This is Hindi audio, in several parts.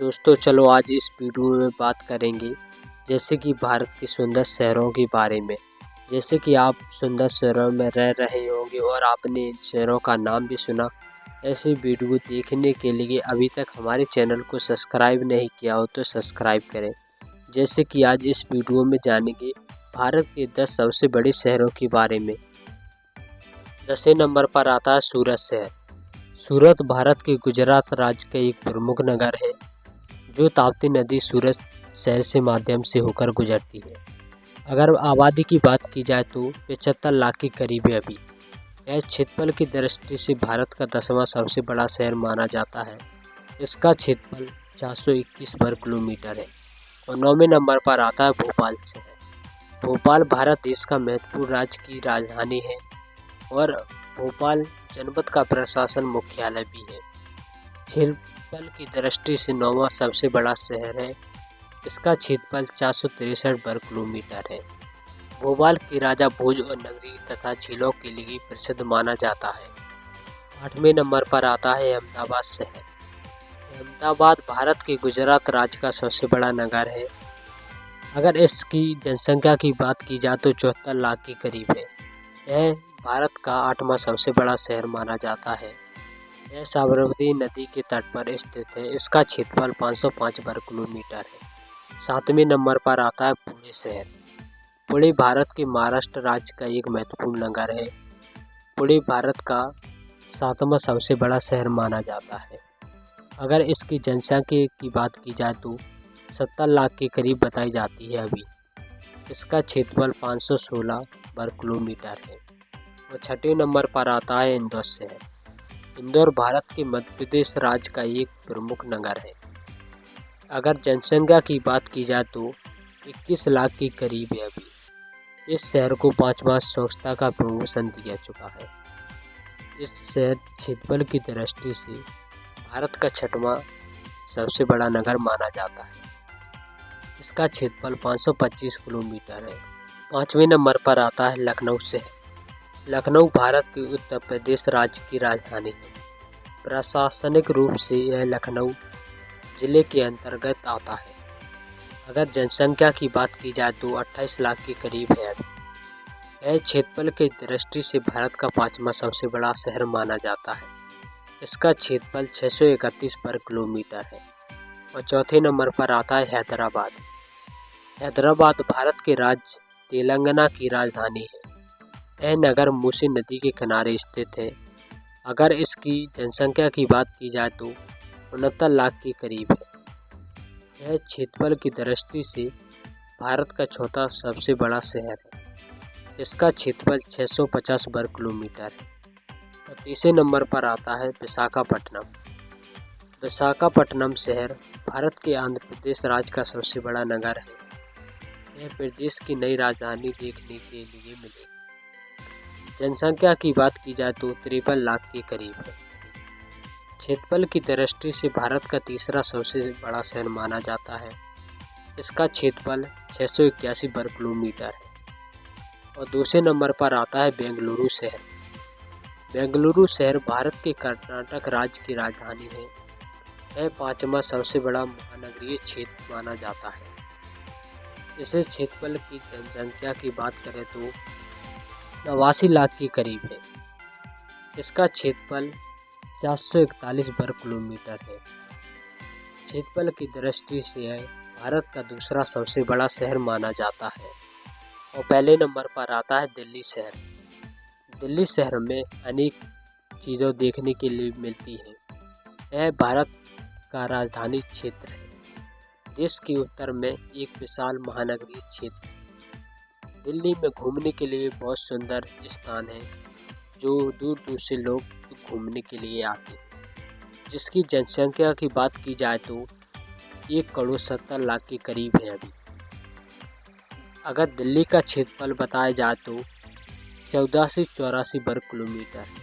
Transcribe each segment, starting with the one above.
दोस्तों चलो आज इस वीडियो में बात करेंगे जैसे कि भारत के सुंदर शहरों के बारे में। जैसे कि आप सुंदर शहरों में रह रहे होंगे और आपने इन शहरों का नाम भी सुना। ऐसे वीडियो देखने के लिए अभी तक हमारे चैनल को सब्सक्राइब नहीं किया हो तो सब्सक्राइब करें। जैसे कि आज इस वीडियो में जानेंगे भारत के 10 सबसे बड़े शहरों के बारे में। 10वें नंबर पर आता है सूरत शहर। सूरत भारत के गुजरात राज्य का एक प्रमुख नगर है जो ताप्ती नदी सूरत शहर से माध्यम से होकर गुजरती है। अगर आबादी की बात की जाए तो 75 लाख के करीब है अभी। यह क्षेत्रफल की दृष्टि से भारत का 10वां सबसे बड़ा शहर माना जाता है। इसका क्षेत्रफल 421 वर्ग किलोमीटर है। और 9वें नंबर पर आता है भोपाल शहर। भोपाल भारत देश का महत्वपूर्ण राज्य की राजधानी है और भोपाल जनपद का प्रशासन मुख्यालय भी है। क्षेत्रफल की दृष्टि से 9वां सबसे बड़ा शहर है। इसका क्षेत्रफल 463 वर्ग किलोमीटर है। भोपाल के राजा भोज और नगरी तथा झीलों के लिए प्रसिद्ध माना जाता है। 8वें नंबर पर आता है अहमदाबाद शहर। अहमदाबाद भारत के गुजरात राज्य का सबसे बड़ा नगर है। अगर इसकी जनसंख्या की बात की जाए तो 74 लाख के करीब है। यह भारत का 8वां सबसे बड़ा शहर माना जाता है। यह साबरमती नदी के तट पर स्थित है। इसका क्षेत्रफल 505 वर्ग किलोमीटर है। 7वें नंबर पर आता है पुणे शहर। पुणे भारत के महाराष्ट्र राज्य का एक महत्वपूर्ण नगर है। पुणे भारत का 7वां सबसे बड़ा शहर माना जाता है। अगर इसकी जनसंख्या की बात की जाए तो 70 लाख के करीब बताई जाती है अभी। इसका क्षेत्रफल 516 वर्ग किलोमीटर है। और 6वें नंबर पर आता है इंदौर शहर। इंदौर भारत के मध्य प्रदेश राज्य का एक प्रमुख नगर है। अगर जनसंख्या की बात की जाए तो 21 लाख के करीब है अभी। इस शहर को 5वां स्वच्छता का प्रमोशन दिया चुका है। इस शहर क्षेत्रफल की दृष्टि से भारत का 6वां सबसे बड़ा नगर माना जाता है। इसका क्षेत्रफल 525 किलोमीटर है। 5वें नंबर पर आता है लखनऊ शहर। लखनऊ भारत के उत्तर प्रदेश राज्य की राजधानी है। प्रशासनिक रूप से यह लखनऊ जिले के अंतर्गत आता है। अगर जनसंख्या की बात की जाए तो 28 लाख के करीब है अभी। यह क्षेत्रफल की दृष्टि से भारत का 5वां सबसे बड़ा शहर माना जाता है। इसका क्षेत्रफल 631 वर्ग किलोमीटर है। और 4थे नंबर पर आता है हैदराबाद। हैदराबाद भारत के राज्य तेलंगाना की राजधानी है। यह नगर मूसी नदी के किनारे स्थित है। अगर इसकी जनसंख्या की बात की जाए तो 69 लाख के करीब है। यह क्षेत्रफल की दृष्टि से भारत का 4था सबसे बड़ा शहर है। इसका क्षेत्रफल 650 वर्ग किलोमीटर है। और 3रे नंबर पर आता है विशाखापट्टनम। विशाखापट्टनम शहर भारत के आंध्र प्रदेश राज्य का सबसे बड़ा नगर है। यह प्रदेश की नई राजधानी देखने के लिए मिली। जनसंख्या की बात की जाए तो 53 लाख के करीब है। क्षेत्रफल की दृष्टि से भारत का 3रा सबसे बड़ा शहर माना जाता है। इसका क्षेत्रफल 681 वर्ग किलोमीटर है। और 2 नंबर पर आता है बेंगलुरु शहर। बेंगलुरु शहर भारत के कर्नाटक राज्य की राजधानी है। यह 5वां सबसे बड़ा महानगरीय क्षेत्र माना जाता है। इसे क्षेत्रफल की जनसंख्या की बात करें तो 89 लाख के करीब है। इसका क्षेत्रफल 441 वर्ग किलोमीटर है। क्षेत्रफल की दृष्टि से यह भारत का 2रा सबसे बड़ा शहर माना जाता है। और पहले नंबर पर आता है दिल्ली शहर। दिल्ली शहर में अनेक चीज़ें देखने के लिए मिलती हैं। यह भारत का राजधानी क्षेत्र है। देश के उत्तर में एक विशाल महानगरीय क्षेत्र है। दिल्ली में घूमने के लिए बहुत सुंदर स्थान है जो दूर दूर से लोग घूमने के लिए आते हैं। जिसकी जनसंख्या की बात की जाए तो 1,70 लाख के करीब है अभी। अगर दिल्ली का क्षेत्रफल बताया जाए तो 14 से 84 वर्ग किलोमीटर है।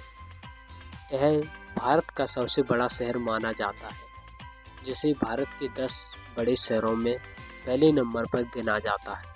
यह भारत का सबसे बड़ा शहर माना जाता है जिसे भारत के 10 बड़े शहरों में पहले नंबर पर गिना जाता है।